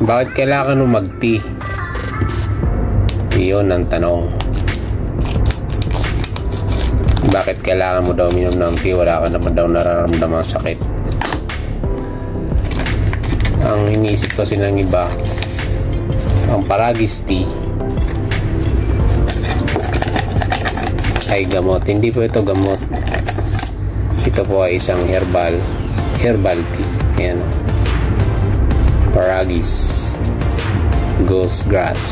Bakit kailangan mo mag-tea? Iyon ang tanong. Bakit kailangan mo daw minom ng tea? Wala ka naman daw nararamdaman sakit. Ang iniisip kasi ng iba, ang Paragis tea ay gamot. Hindi po ito gamot. Ito po ay isang herbal tea. Ayan, Paragis Ghost Grass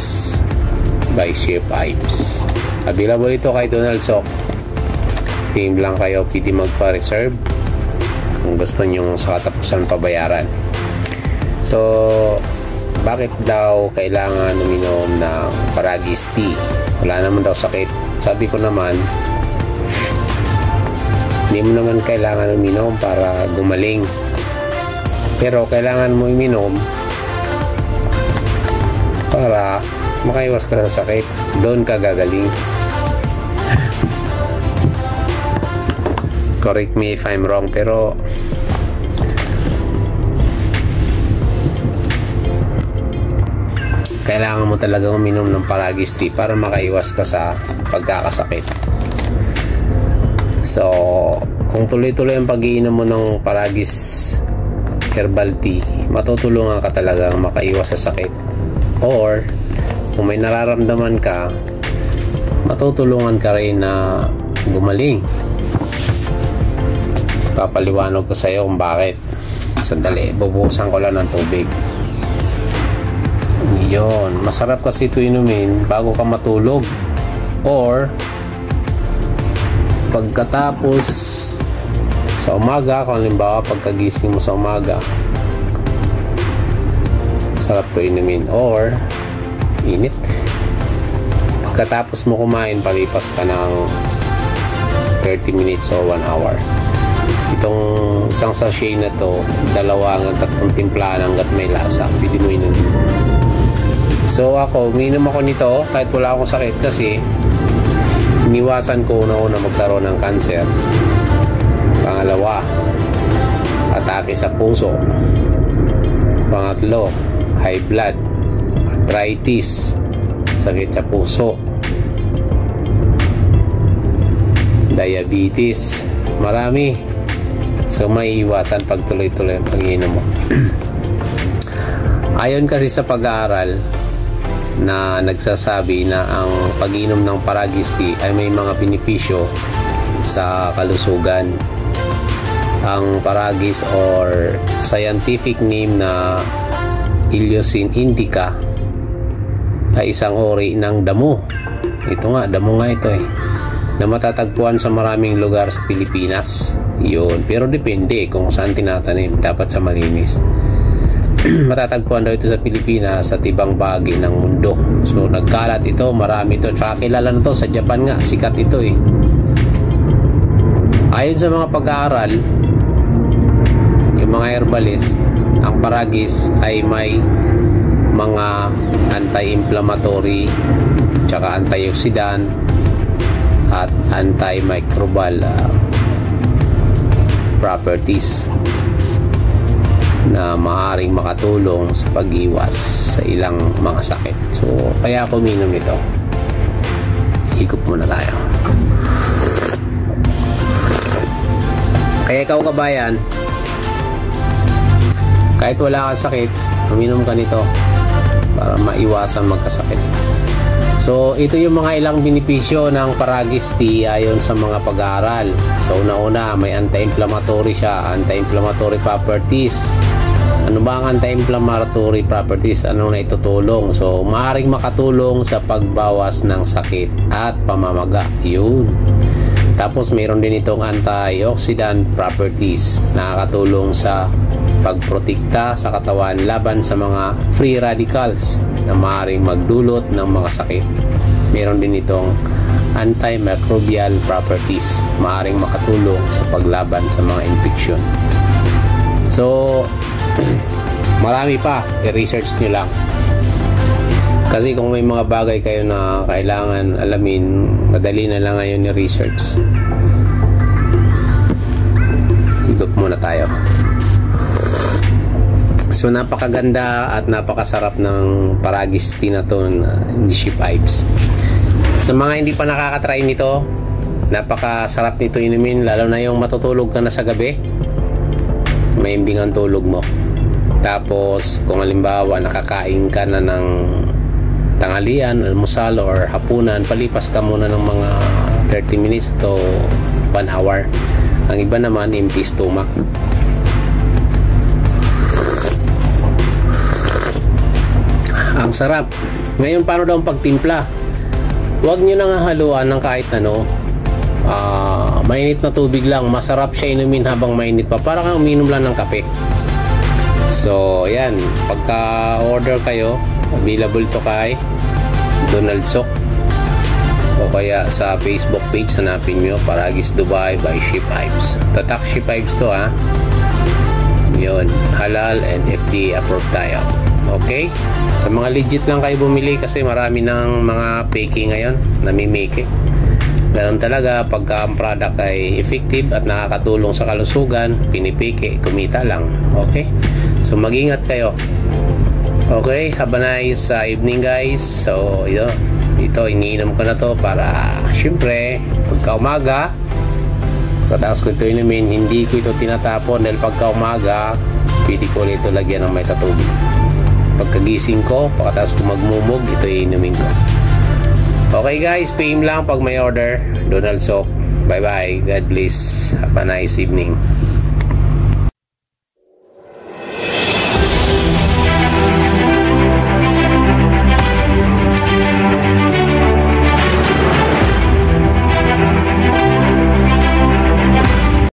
by Chef Ives. Available ito kay Donald Sok. PM lang kayo, pwede magpa-reserve kung gusto nyo sa katapusan pabayaran. So, bakit daw kailangan uminom ng Paragis tea? Wala naman daw sakit. Sabi ko naman, hindi mo naman kailangan uminom para gumaling. Pero kailangan mo uminom para makaiwas ka sa sakit. Doon ka gagaling. Correct me if I'm wrong, pero kailangan mo talaga uminom ng Paragis tea para makaiwas ka sa pagkakasakit. So, kung tuloy-tuloy ang pag-iinom mo ng Paragis herbal tea, matutulungan ka talagang makaiwas sa sakit. Or, kung may nararamdaman ka, matutulungan ka rin na gumaling. Papaliwanag ko sa iyo kung bakit. Sandali, bubuhusan ko lang ng tubig. Yun, masarap kasi ito inumin bago ka matulog or pagkatapos sa umaga. Kung halimbawa pagkagising mo sa umaga, sarap ito inumin. Or init, pagkatapos mo kumain, palipas ka ng 30 minutes or 1 hour. Itong isang sachet na to, 2 hanggang 3 timpla hanggat may lasa, pwede mo inumin. So ako, uminom ako nito kahit wala akong sakit kasi iniwasan ko una magkaroon ng cancer. Pangalawa, atake sa puso. Pangatlo, high blood, arthritis, sakit sa puso, diabetes, marami. So may iwasan pag tuloy-tuloy ang pag-inom mo. Ayon kasi sa pag-aaral na nagsasabi na ang pag-inom ng Paragis tea ay may mga benepisyo sa kalusugan. Ang Paragis or scientific name na Eleusine indica ay isang uri ng damo. Ito nga, damo nga ito na matatagpuan sa maraming lugar sa Pilipinas. Yun, pero depende kung saan tinatanim. Dapat sa malinis. Matatagpuan daw ito sa Pilipinas sa ibang bahagi ng mundo. So nagkalat ito, marami ito. Tsaka kilala na ito sa Japan nga, sikat ito Ayon sa mga pag-aaral, yung mga herbalist, ang Paragis ay may mga anti-inflammatory, tsaka antioxidant at antimicrobial properties na maaaring makatulong sa pag-iwas sa ilang mga sakit. So, kaya ako uminom nito. Higop muna tayo. Kaya ikaw kabayan, kahit wala kang sakit, uminom ka nito para maiwasan magkasakit. So, ito yung mga ilang benepisyo ng Paragis tea ayon sa mga pag-aaral. So, una-una, may anti-inflammatory siya, anti-inflammatory properties. Ano ba ang anti-inflammatory properties? Ano na itutulong? So, maaaring makatulong sa pagbawas ng sakit at pamamaga. Yun. Tapos, mayroon din itong antioxidant properties. Nakakatulong sa pagprotekta sa katawan laban sa mga free radicals na maaaring magdulot ng mga sakit. Meron din itong antimicrobial properties. Maaaring makatulong sa paglaban sa mga infeksyon. So, marami pa. I-research nyo lang. Kasi kung may mga bagay kayo na kailangan alamin, madali na lang ngayon i-research. Higop muna tayo. So napakaganda at napakasarap ng Paragis tea na to na Nishi Pipes. Sa mga hindi pa nakakatry nito, napakasarap nito inumin, lalo na yung matutulog ka na sa gabi, maimbing ang tulog mo. Tapos kung halimbawa nakakain ka na ng tanghalian, almusal or hapunan, palipas ka muna ng mga 30 minutes to 1 hour. Ang iba naman empty stomach. Ang sarap. Ngayon, paano daw ang pagtimpla? Huwag nyo nang haluan ng kahit ano. Mainit na tubig lang. Masarap siya inumin habang mainit pa. Parang kang uminom lang ng kape. So, yan. Pagka order kayo, available to kay Donald Sok. O kaya sa Facebook page, hanapin nyo Paragis Dubai by She Pipes. Tatak She Pipes to, ha. Yun. Halal and FDA approved tayo. Okay? Sa mga legit lang kayo bumili kasi marami ng mga fake ngayon, namimike. Ganun talaga, pagka ang product ay effective at nakakatulong sa kalusugan, pinipike, kumita lang. Okay? So mag-ingat kayo. Okay? Have a nice evening, guys. So ito iniinom ko na to para syempre pagka umaga, pagkatapos ko ito inumin, hindi ko ito tinatapon dahil pagka umaga pwede ko ulit ito lagyan ng may tatubig. Pagkagising ko, pagkatapos ko magmumog, ito iinumin ko. Okay guys, PM lang pag may order. Donald Sok. Bye bye. God bless. Have a nice evening.